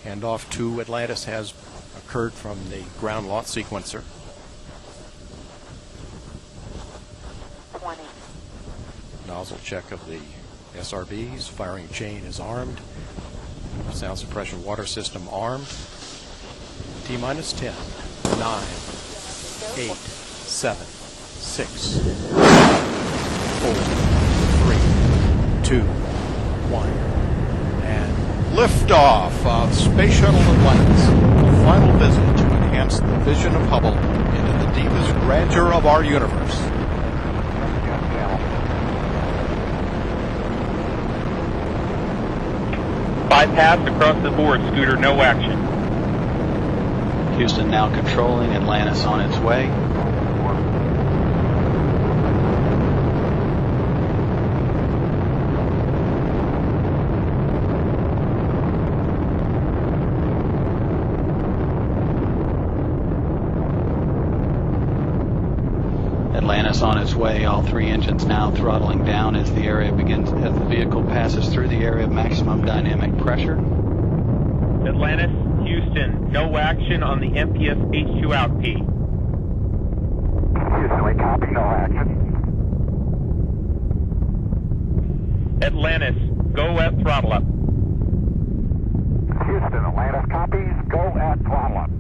Handoff to Atlantis has occurred from the ground launch sequencer. 20. Nozzle check of the SRBs. Firing chain is armed. Sound suppression water system armed. T-minus 10, 9, 8, 7, 6, 4, 3, 2, 1. And liftoff of Space Shuttle Atlantis. A final visit to enhance the vision of Hubble into the deepest grandeur of our universe. Bypass across the board, Scooter, no action. Houston now controlling, Atlantis on its way. Atlantis on its way, all three engines now throttling down as the vehicle passes through the area of maximum dynamic pressure. Atlantis, Houston, no action on the MPS H2 out P. Houston, we copy, no action. Atlantis, go at throttle up. Houston, Atlantis copies, go at throttle up.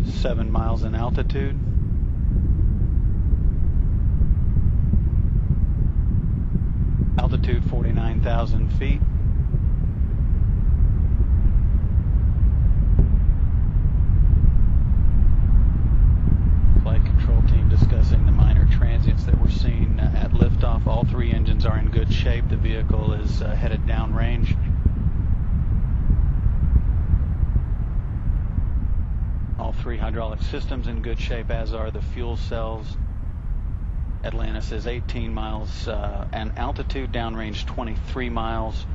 7 miles in altitude. Altitude 49,000 feet. Flight control team discussing the minor transients that were seen at liftoff. All three engines are in good shape. The vehicle is headed downrange. All three hydraulic systems in good shape, as are the fuel cells. Atlantis is 18 miles and altitude, downrange 23 miles.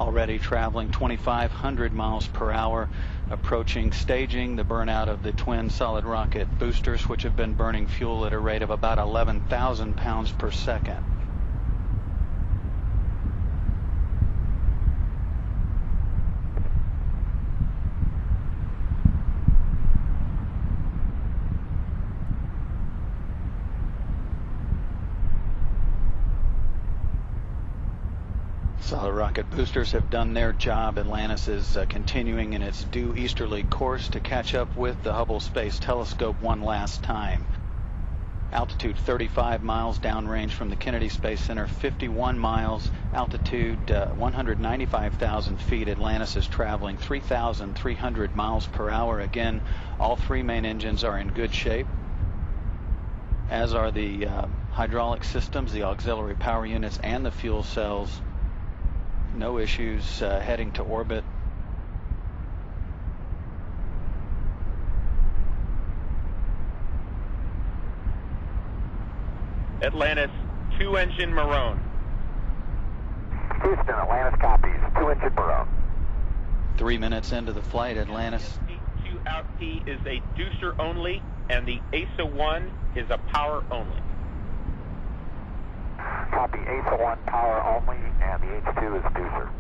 Already traveling 2,500 miles per hour, approaching staging, the burnout of the twin solid rocket boosters, which have been burning fuel at a rate of about 11,000 pounds per second. Solid rocket boosters have done their job. Atlantis is continuing in its due easterly course to catch up with the Hubble Space Telescope one last time. Altitude 35 miles, downrange from the Kennedy Space Center 51 miles, altitude 195,000 feet. Atlantis is traveling 3,300 miles per hour. Again, all three main engines are in good shape, as are the hydraulic systems, the auxiliary power units, and the fuel cells. No issues heading to orbit. Atlantis, two-engine Maroon. Houston, Atlantis copies, 2-engine Maroon. 3 minutes into the flight, Atlantis. H2 out P is a deucer only, and the ASA-1 is a power only. Copy, ASA-1 power only, and the H2 is deucer.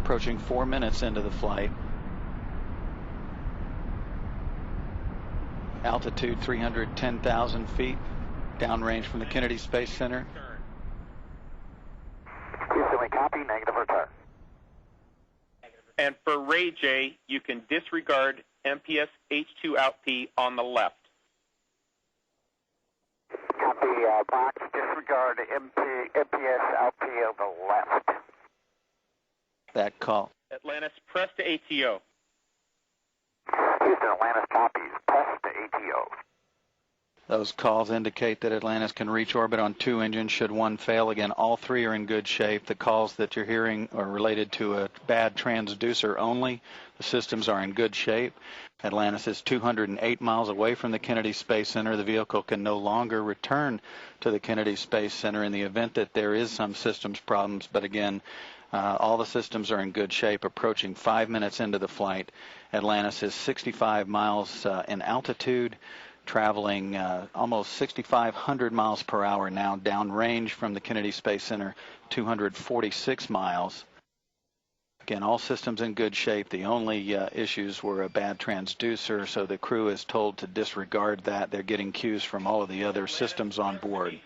Approaching 4 minutes into the flight. Altitude 310,000 feet, downrange from the Kennedy Space Center. Houston, we copy, negative return. And for Ray J, you can disregard MPS H2 out P on the left. Copy, box, disregard MPS out P on the left. That call. Atlantis, press to ATO. Houston, Atlantis copies, press to ATO. Those calls indicate that Atlantis can reach orbit on 2 engines should one fail. Again, all 3 are in good shape. The calls that you're hearing are related to a bad transducer only. The systems are in good shape. Atlantis is 208 miles away from the Kennedy Space Center. The vehicle can no longer return to the Kennedy Space Center in the event that there is some systems problems. But again, all the systems are in good shape. Approaching 5 minutes into the flight, Atlantis is 65 miles in altitude, traveling almost 6,500 miles per hour now, downrange from the Kennedy Space Center, 246 miles. Again, all systems in good shape. The only issues were a bad transducer, so the crew is told to disregard that. They're getting cues from all of the other systems on board.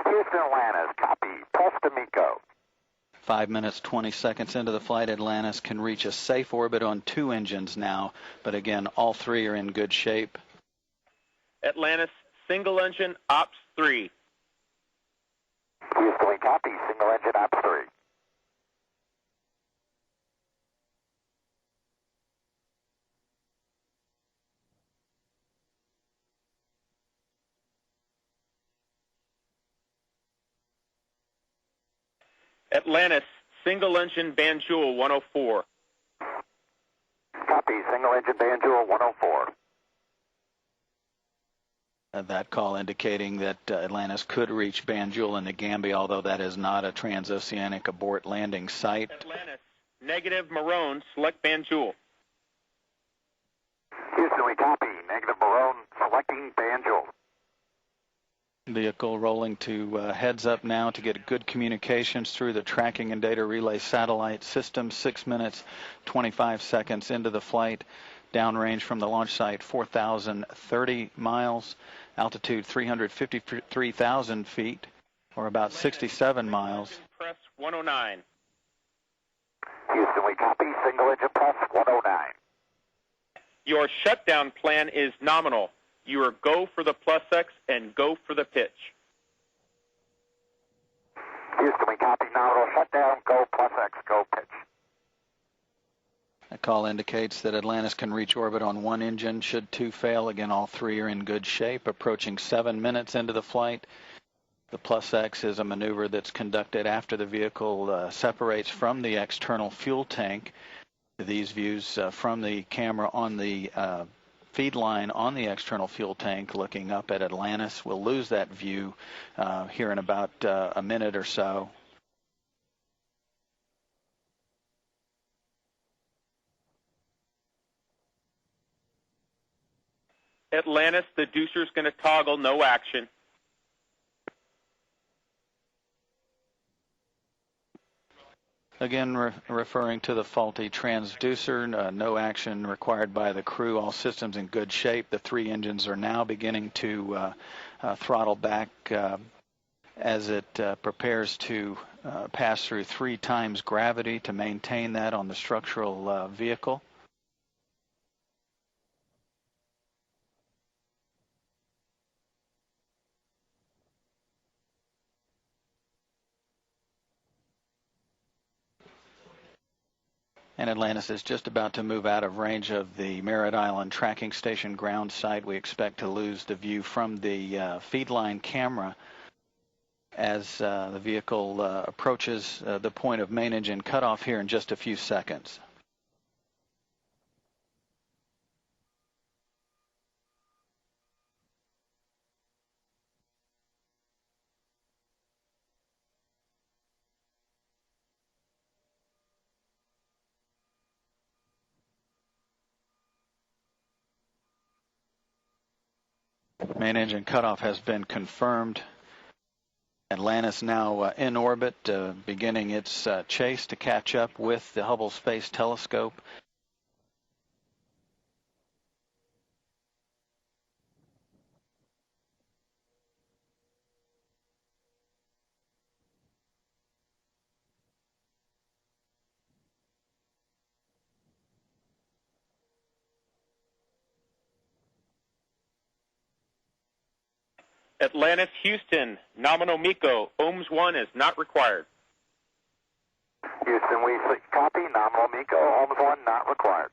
Houston, Atlantis, copy. Pulse to MECO. 5 minutes, 20 seconds into the flight, Atlantis can reach a safe orbit on 2 engines now, but again, all 3 are in good shape. Atlantis, single engine, ops 3. Houston, we copy. Single engine, ops 3. Atlantis, single engine, Banjul 104. Copy. Single engine, Banjul 104. That call indicating that Atlantis could reach Banjul in the Gambia, although that is not a transoceanic abort landing site. Atlantis, negative Marone, select Banjul. Houston, we copy. Negative Marone, selecting Banjul. Vehicle rolling to heads up now to get good communications through the tracking and data relay satellite system. 6 minutes, 25 seconds into the flight. Downrange from the launch site, 4,030 miles. Altitude, 353,000 feet, or about 67 miles. Press 109. Houston, we copy. Single engine, press 109. Your shutdown plan is nominal. You are go for the plus X and go for the pitch. Houston, we copy. Nominal shutdown. Go plus X. Go pitch. The call indicates that Atlantis can reach orbit on 1 engine should 2 fail. Again, all 3 are in good shape. Approaching 7 minutes into the flight. The plus X is a maneuver that's conducted after the vehicle separates from the external fuel tank. These views from the camera on the feed line on the external fuel tank looking up at Atlantis. We'll lose that view here in about a minute or so. Atlantis, the deucer's going to toggle, no action. Again, referring to the faulty transducer, no action required by the crew. All systems in good shape. The 3 engines are now beginning to throttle back as it prepares to pass through 3 times gravity to maintain that on the structural vehicle. And Atlantis is just about to move out of range of the Merritt Island tracking station ground site. We expect to lose the view from the feed line camera as the vehicle approaches the point of main engine cutoff here in just a few seconds. Main engine cutoff has been confirmed. Atlantis now in orbit, beginning its chase to catch up with the Hubble Space Telescope. Atlantis, Houston, nominal MECO, ohms 1 is not required. Houston, we copy. Nominal MECO, ohms 1 not required.